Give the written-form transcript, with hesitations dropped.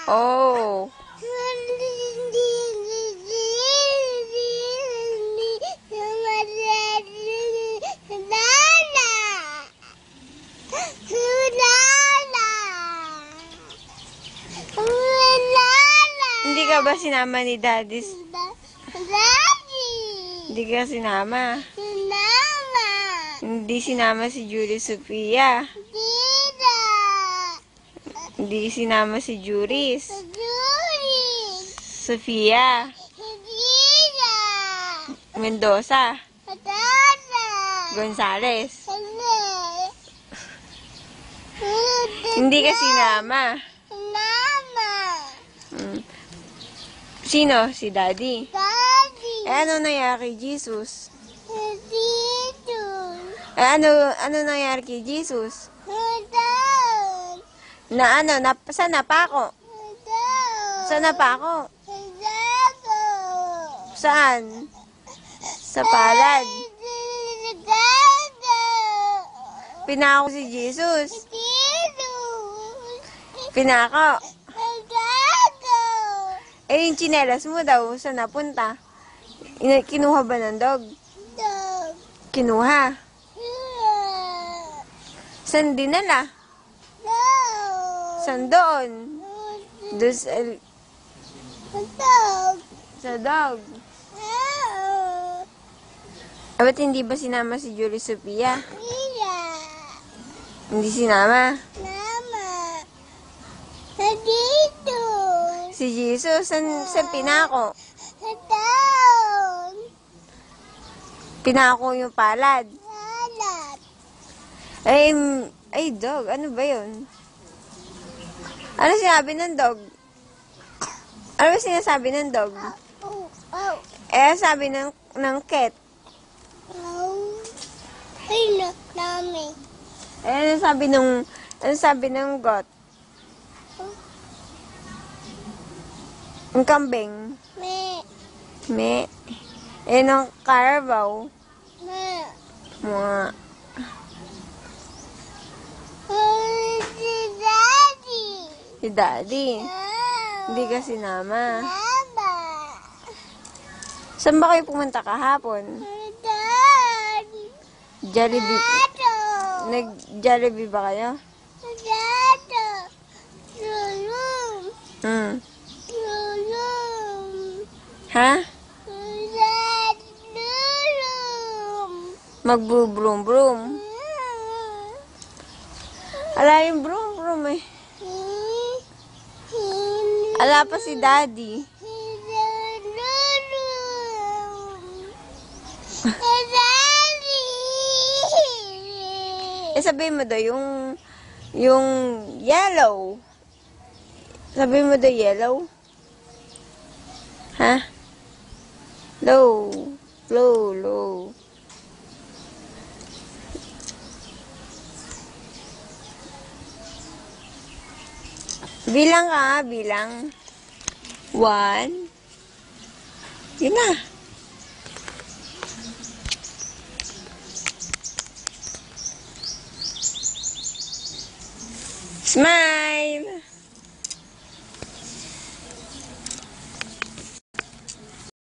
Oh. Hindi ka ba sinama ni Daddy? Hindi ka sinama. Hindi sinama si Julie Sophia. Hindi sinama si Juris. Sofia. Mendoza. Gonzales. Hindi ka sinama. Sino? Si Daddy. Ano nangyari kay Jesus? Ano nangyari kay Jesus? Saan na pa ako? Saan na pa ako? Saan? Sa palad. Pinako si Jesus. Pinako. Eh, yung tsinelas mo daw, saan napunta? Kinuha ba ng dog? Kinuha? Saan dinala? Saan doon? Doon sa dog. Ba't hindi ba sinama si Julie Sophia? Hindi sinama? Si Jesus, saan pinako? Pinako yung palad. Ay, dog. Ano ba yun? Ano sinabi ng dog? Ano ba sinasabi ng dog? Sabi ng cat. Ano sabi ng goat? Ang kambing? Me. Ng carabao? Mga. Si Daddy. Hindi ka sinama. Saan ba kayo pumunta kahapon? Jollibee. Nag-Jollibee ba kayo? Ha? Mag-broom-broom. Ala yung broom-broom eh. Ala pa si Daddy. Sabihin mo daw yung yellow. Sabihin mo daw yellow. Ha? Low. Bilang ka, bilang. 1. Yun na. Smile!